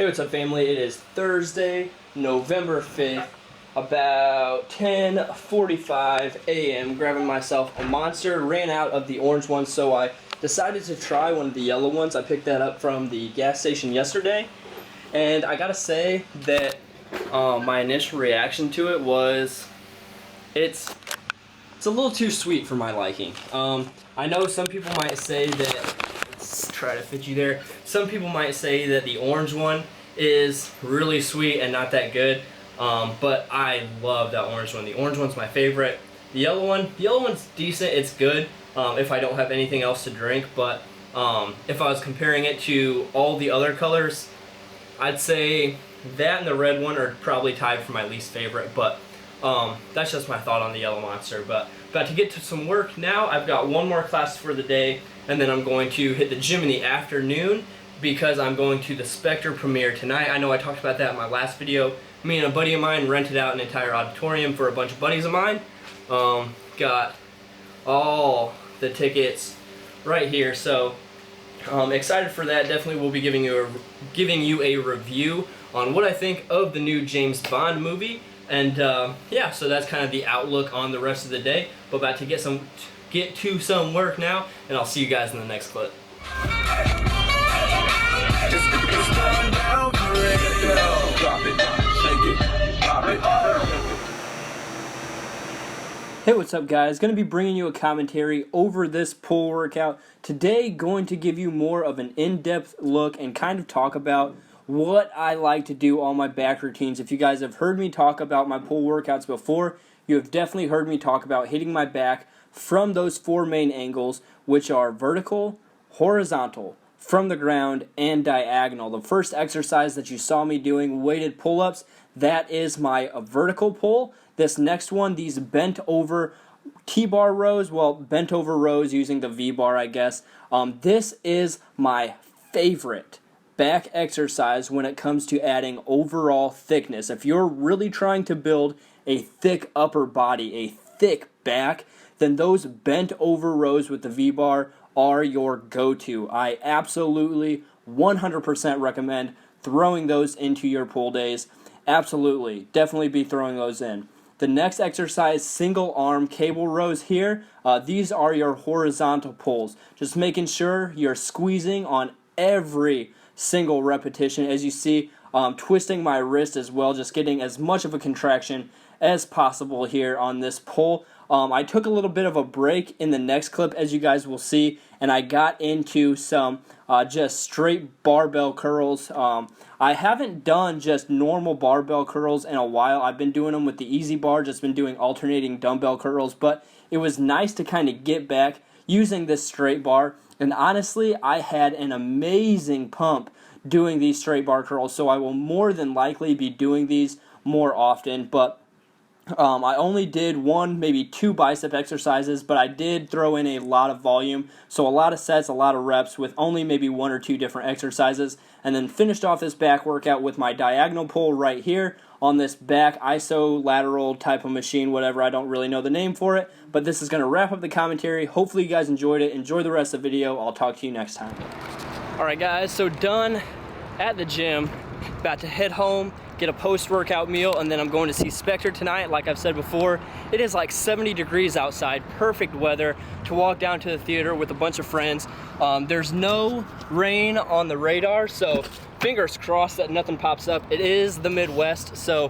Hey, what's up, family? It is Thursday, November 5th, about 10:45 a.m. Grabbing myself a Monster. Ran out of the orange one, so I decided to try one of the yellow ones. I picked that up from the gas station yesterday, and I gotta say that my initial reaction to it was it's a little too sweet for my liking. I know some people might say that, let's try to fit you there, some people might say that the orange one is really sweet and not that good, but I love that orange one. The orange one's my favorite. The yellow one's decent, it's good if I don't have anything else to drink, but if I was comparing it to all the other colors, I'd say that and the red one are probably tied for my least favorite, but that's just my thought on the yellow Monster. But about to get to some work now. I've got one more class for the day, and then I'm going to hit the gym in the afternoon because I'm going to the Spectre premiere tonight. I know I talked about that in my last video. Me and a buddy of mine rented out an entire auditorium for a bunch of buddies of mine. Got all the tickets right here, so excited for that. Definitely will be giving you a review on what I think of the new James Bond movie. And yeah, so that's kind of the outlook on the rest of the day. But about to get to some work now, and I'll see you guys in the next clip. Hey, what's up, guys? Going to be bringing you a commentary over this pull workout. Today, going to give you more of an in-depth look and kind of talk about what I like to do on my back routines. If you guys have heard me talk about my pull workouts before, you have definitely heard me talk about hitting my back from those four main angles, which are vertical, horizontal, from the ground, and diagonal. The first exercise that you saw me doing, weighted pull-ups, that is my vertical pull. This next one, these bent over T-bar rows, well, bent over rows using the V-bar, I guess. This is my favorite back exercise when it comes to adding overall thickness. If you're really trying to build a thick upper body, a thick back, then those bent over rows with the V-bar are your go-to. I absolutely 100% recommend throwing those into your pull days. Absolutely, definitely be throwing those in. The next exercise, single arm cable rows here. These are your horizontal pulls. Just making sure you're squeezing on every single repetition. As you see, twisting my wrist as well, just getting as much of a contraction as possible here on this pull. I took a little bit of a break in the next clip, as you guys will see, and I got into some just straight barbell curls. I haven't done just normal barbell curls in a while. I've been doing them with the easy bar, just been doing alternating dumbbell curls, but it was nice to kind of get back using this straight bar. And honestly, I had an amazing pump doing these straight bar curls, so I will more than likely be doing these more often. But I only did one, maybe two bicep exercises, but I did throw in a lot of volume. So a lot of sets, a lot of reps with only maybe one or two different exercises. And then finished off this back workout with my diagonal pull right here on this back isolateral type of machine, whatever. I don't really know the name for it. But this is going to wrap up the commentary. Hopefully you guys enjoyed it. Enjoy the rest of the video. I'll talk to you next time. Alright guys, so done at the gym. About to head home, get a post-workout meal, and then I'm going to see Spectre tonight. Like I've said before, it is like 70 degrees outside, perfect weather to walk down to the theater with a bunch of friends. There's no rain on the radar, so fingers crossed that nothing pops up. It is the Midwest, so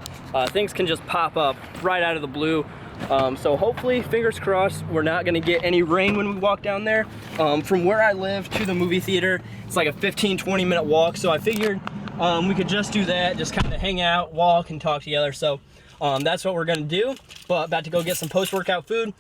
things can just pop up right out of the blue. So hopefully, fingers crossed, we're not gonna get any rain when we walk down there. From where I live to the movie theater, it's like a 15-20 minute walk, so I figured we could just do that, just kind of hang out, walk, and talk together. So that's what we're gonna do, but about to go get some post-workout food.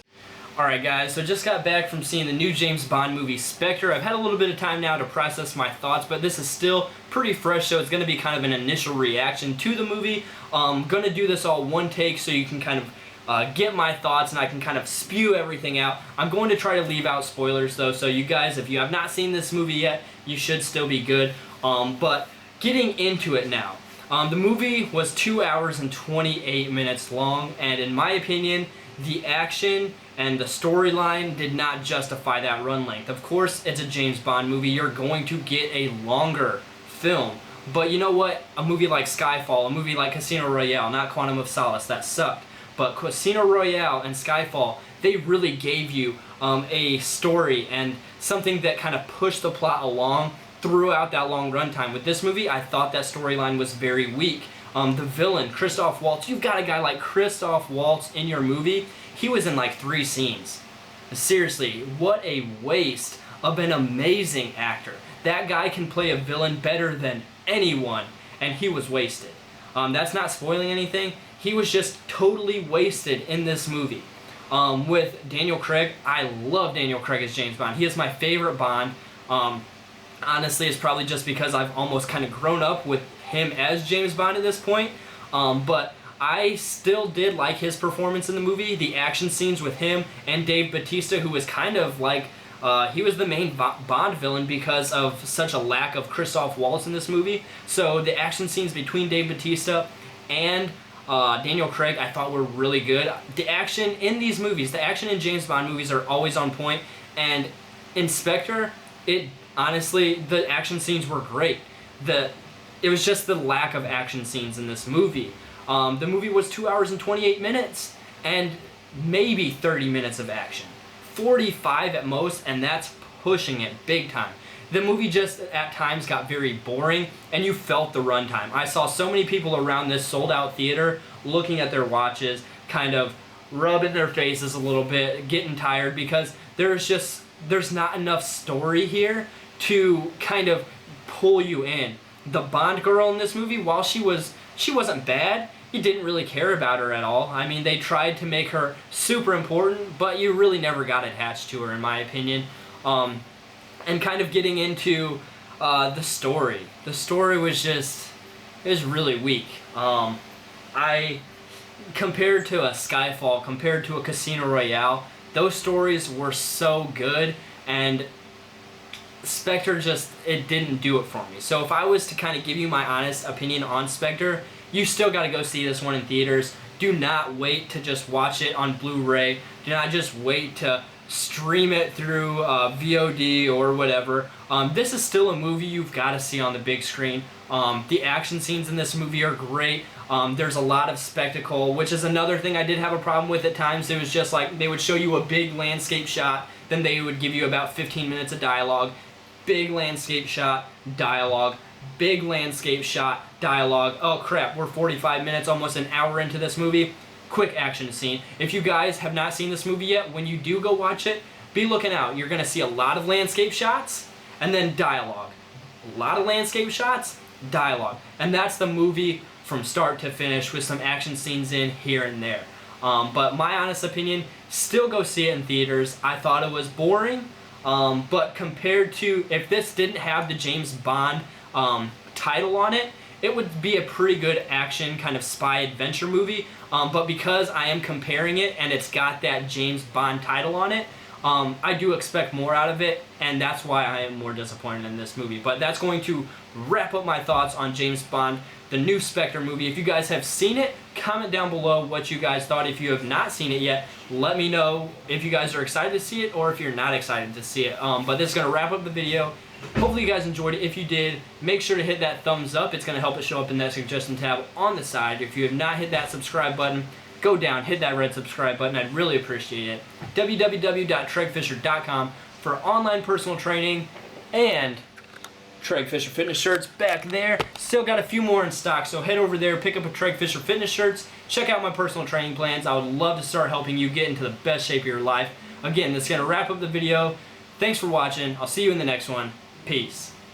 Alright guys, so just got back from seeing the new James Bond movie, Spectre. I've had a little bit of time now to process my thoughts, but this is still pretty fresh, so it's gonna be kind of an initial reaction to the movie. I'm gonna do this all one take so you can kind of get my thoughts and I can kind of spew everything out. I'm going to try to leave out spoilers though, so you guys, if you have not seen this movie yet, you should still be good. But getting into it now. The movie was 2 hours and 28 minutes long, and in my opinion, the action and the storyline did not justify that run length. Of course, it's a James Bond movie. You're going to get a longer film. But you know what? A movie like Skyfall, a movie like Casino Royale, not Quantum of Solace, that sucked. But Casino Royale and Skyfall, they really gave you a story and something that kind of pushed the plot along throughout that long runtime. With this movie, I thought that storyline was very weak. The villain, Christoph Waltz, you've got a guy like Christoph Waltz in your movie. He was in like 3 scenes. Seriously, what a waste of an amazing actor. That guy can play a villain better than anyone, and he was wasted. That's not spoiling anything. He was just totally wasted in this movie. With Daniel Craig, I love Daniel Craig as James Bond. He is my favorite Bond. Honestly, it's probably just because I've almost kind of grown up with him as James Bond at this point. But I still did like his performance in the movie. The action scenes with him and Dave Bautista, who was kind of like, he was the main Bond villain because of such a lack of Christoph Waltz in this movie. So the action scenes between Dave Bautista and Daniel Craig, I thought were really good. The action in these movies, the action in James Bond movies are always on point. And in Spectre, honestly, the action scenes were great. It was just the lack of action scenes in this movie. The movie was 2 hours and 28 minutes, and maybe 30 minutes of action. 45 at most, and that's pushing it big time. The movie just at times got very boring, and you felt the runtime. I saw so many people around this sold-out theater looking at their watches, kind of rubbing their faces a little bit, getting tired, because there's not enough story here to kind of pull you in. The Bond girl in this movie, while she wasn't bad, you didn't really care about her at all. I mean, they tried to make her super important, but you really never got attached to her, in my opinion. And kind of getting into the story. The story was really weak. Compared to a Skyfall, compared to a Casino Royale, those stories were so good, and Spectre it didn't do it for me. So if I was to kind of give you my honest opinion on Spectre, you still got to go see this one in theaters. Do not wait to just watch it on Blu-ray. Do not just wait to stream it through VOD or whatever. This is still a movie you've got to see on the big screen. The action scenes in this movie are great. There's a lot of spectacle, which is another thing I did have a problem with at times. It was just like they would show you a big landscape shot, then they would give you about 15 minutes of dialogue. Big landscape shot, dialogue. Big landscape shot, dialogue. Oh crap, we're 45 minutes, almost an hour into this movie. Quick action scene. If you guys have not seen this movie yet, when you do go watch it, be looking out. You're going to see a lot of landscape shots and then dialogue. A lot of landscape shots, dialogue. And that's the movie from start to finish with some action scenes in here and there. But my honest opinion, still go see it in theaters. I thought it was boring, but compared to, if this didn't have the James Bond title on it, it would be a pretty good action kind of spy adventure movie. But because I am comparing it and it's got that James Bond title on it, I do expect more out of it, and that's why I am more disappointed in this movie. But that's going to wrap up my thoughts on James Bond, the new Spectre movie. If you guys have seen it, comment down below what you guys thought. If you have not seen it yet, let me know if you guys are excited to see it or if you're not excited to see it. But this is going to wrap up the video. Hopefully you guys enjoyed it. If you did, make sure to hit that thumbs up. It's going to help it show up in that suggestion tab on the side. If you have not hit that subscribe button, go down, hit that red subscribe button. I'd really appreciate it. www.treggfisher.com for online personal training, and Tregg Fisher fitness shirts back there. Still got a few more in stock, so head over there, pick up a Tregg Fisher fitness shirts, check out my personal training plans. I would love to start helping you get into the best shape of your life. Again, that's going to wrap up the video. Thanks for watching. I'll see you in the next one. Peace.